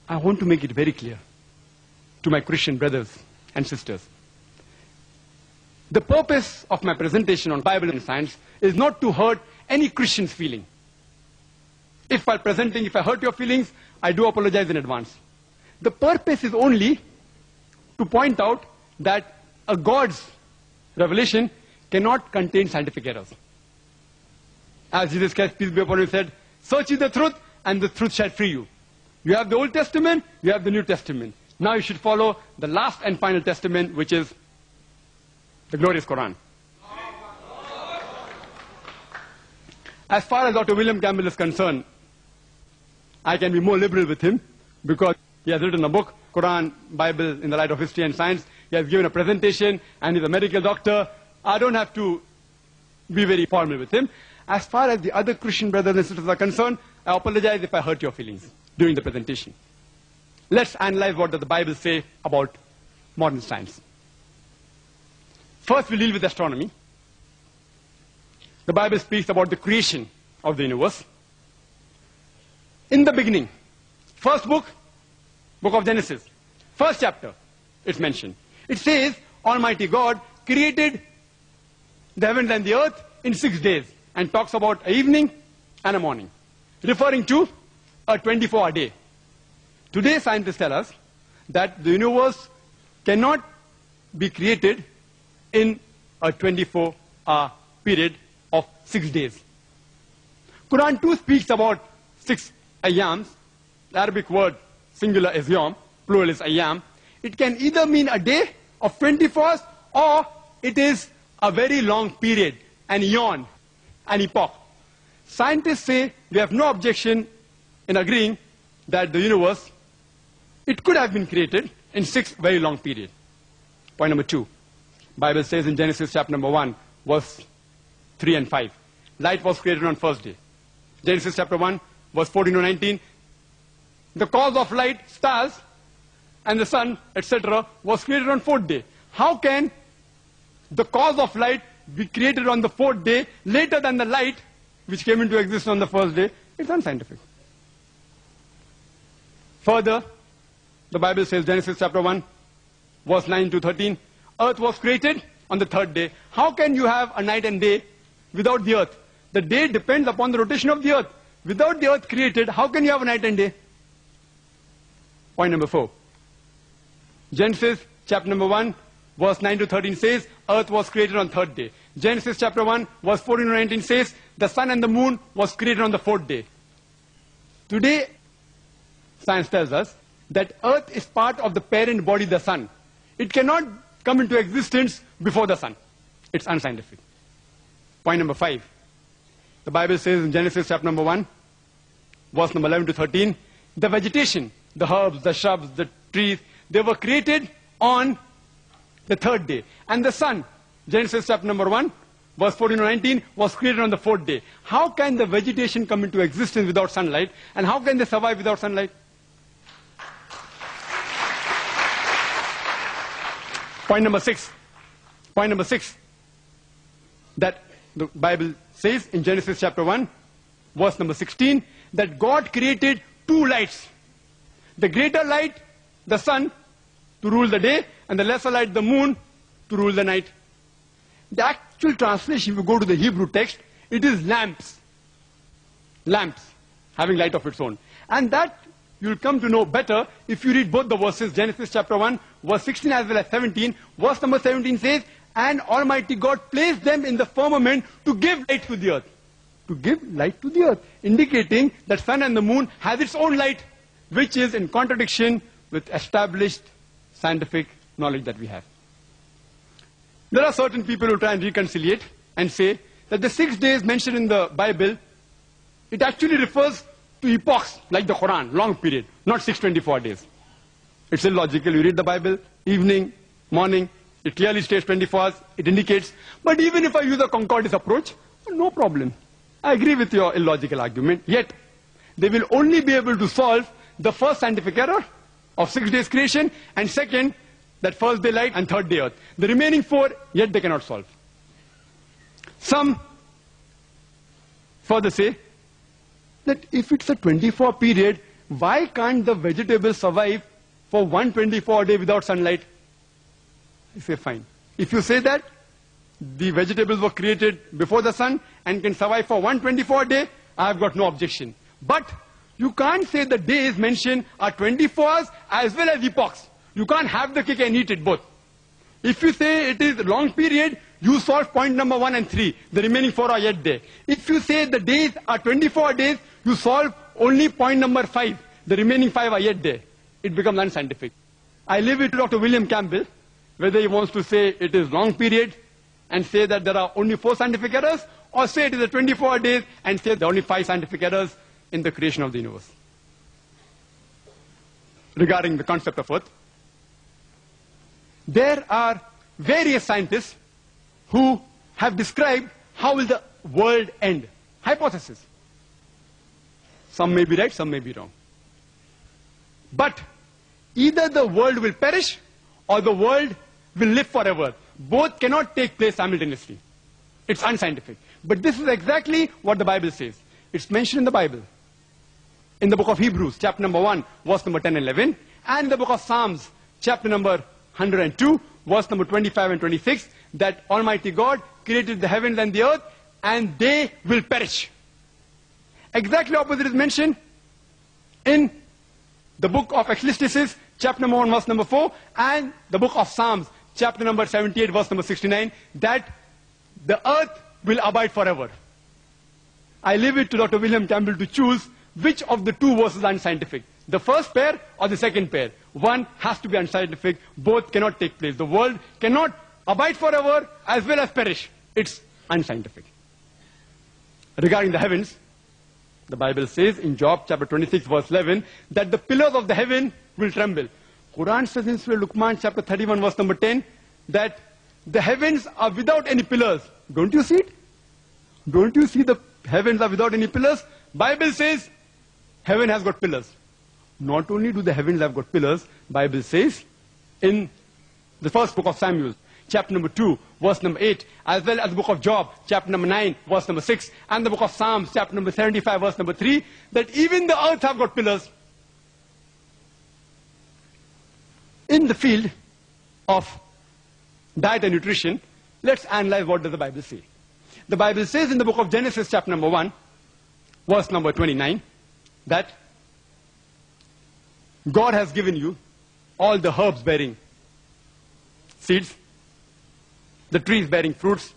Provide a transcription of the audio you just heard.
I want to make it very clear to my Christian brothers and sisters. The purpose of my presentation on Bible and science is not to hurt any Christian's feeling. If while presenting, if I hurt your feelings, I do apologize in advance. The purpose is only to point out that a God's revelation cannot contain scientific errors. As Jesus Christ, peace be upon him, said, search ye the truth, and the truth shall free you. You have the Old Testament, you have the New Testament. Now you should follow the last and final testament, which is the glorious Quran. As far as Dr. William Campbell is concerned, I can be more liberal with him because he has written a book, Quran, Bible in the Light of History and Science. He has given a presentation and he's a medical doctor. I don't have to be very formal with him. As far as the other Christian brothers and sisters are concerned, I apologize if I hurt your feelings during the presentation. Let's analyze what does the Bible say about modern science. First, we'll deal with astronomy. The Bible speaks about the creation of the universe. In the beginning, first book of Genesis, first chapter, it's mentioned. It says, Almighty God created the heavens and the earth in 6 days and talks about an evening and a morning, referring to a 24-hour day. Today, scientists tell us that the universe cannot be created in a 24-hour period of 6 days. Quran 2 speaks about 6 ayyams. The Arabic word singular is yom, plural is ayyam. It can either mean a day of 24 hours or it is a very long period, an eon, an epoch. Scientists say we have no objection in agreeing that the universe, it could have been created in 6 very long periods. Point number 2. Bible says in Genesis chapter number 1, verse 3 and 5. Light was created on first day. Genesis chapter 1, verse 14 to 19. The cause of light, stars, and the sun, etc., was created on 4th day. How can the cause of light be created on the 4th day later than the light which came into existence on the first day? It's unscientific. Further, the Bible says, Genesis chapter 1, verse 9 to 13, earth was created on the 3rd day. How can you have a night and day without the earth? The day depends upon the rotation of the earth. Without the earth created, how can you have a night and day? Point number 4. Genesis chapter number 1, verse 9 to 13 says, earth was created on 3rd day. Genesis chapter 1, verse 14 to 19 says, the sun and the moon was created on the 4th day. Today, science tells us that earth is part of the parent body, the sun. It cannot come into existence before the sun. It's unscientific. Point number 5. The Bible says in Genesis chapter number 1, verse number 11 to 13, the vegetation, the herbs, the shrubs, the trees, they were created on the 3rd day. And the sun, Genesis chapter number 1, verse 14 to 19, was created on the 4th day. How can the vegetation come into existence without sunlight? And how can they survive without sunlight? Point number 6. Point number 6. That the Bible says in Genesis chapter 1, verse number 16, that God created 2 lights. The greater light, the sun, to rule the day, and the lesser light, the moon, to rule the night. The actual translation, if you go to the Hebrew text, it is lamps. Lamps, having light of its own. And that you'll come to know better if you read both the verses, Genesis chapter 1, verse 16 as well as 17. Verse number 17 says, and Almighty God placed them in the firmament to give light to the earth. To give light to the earth, indicating that sun and the moon has its own light, which is in contradiction with established scientific knowledge that we have. There are certain people who try and reconciliate and say that the 6 days mentioned in the Bible, it actually refers to epochs like the Quran, long period, not 624 days. It's illogical. You read the Bible, evening, morning, it clearly states 24 hours, it indicates. But even if I use a concordance approach, no problem. I agree with your illogical argument, yet they will only be able to solve the first scientific error of 6 days creation, and second, that first day light and 3rd day earth. The remaining 4, yet they cannot solve. Some further say that if it's a 24 period, why can't the vegetables survive for 124 days without sunlight? I say, fine. If you say that the vegetables were created before the sun and can survive for 124 days, I have got no objection. But you can't say the days mentioned are 24s as well as epochs. You can't have the cake and eat it both. If you say it is a long period, you solve point number 1 and 3. The remaining 4 are yet there. If you say the days are 24 days, you solve only point number 5. The remaining 5 are yet there. It becomes unscientific. I leave it to Dr. William Campbell, whether he wants to say it is long period and say that there are only 4 scientific errors, or say it is a 24 days and say there are only 5 scientific errors in the creation of the universe. Regarding the concept of Earth, there are various scientists who have described how will the world end. Hypothesis. Some may be right, some may be wrong. But either the world will perish or the world will live forever. Both cannot take place simultaneously. It's unscientific. But this is exactly what the Bible says. It's mentioned in the Bible. In the book of Hebrews, chapter number 1, verse number 10 and 11. And the book of Psalms, chapter number 102, verse number 25 and 26, that Almighty God created the heavens and the earth, and they will perish. Exactly opposite is mentioned in the book of Ecclesiastes, chapter number 1, verse number 4, and the book of Psalms, chapter number 78, verse number 69, that the earth will abide forever. I leave it to Dr. William Campbell to choose which of the 2 verses are unscientific. The first pair or the second pair. One has to be unscientific. Both cannot take place. The world cannot abide forever as well as perish. It's unscientific. Regarding the heavens, the Bible says in Job chapter 26 verse 11 that the pillars of the heaven will tremble. Quran says in Surah Luqman chapter 31 verse number 10 that the heavens are without any pillars. Don't you see it? Don't you see the heavens are without any pillars? Bible says heaven has got pillars. Not only do the heavens have got pillars, Bible says in the first book of Samuel, chapter number 2, verse number 8, as well as the book of Job, chapter number 9, verse number 6, and the book of Psalms, chapter number 75, verse number 3, that even the earth have got pillars. In the field of diet and nutrition, let's analyze what does the Bible say. The Bible says in the book of Genesis, chapter number 1, verse number 29, that God has given you all the herbs bearing seeds, the trees bearing fruits,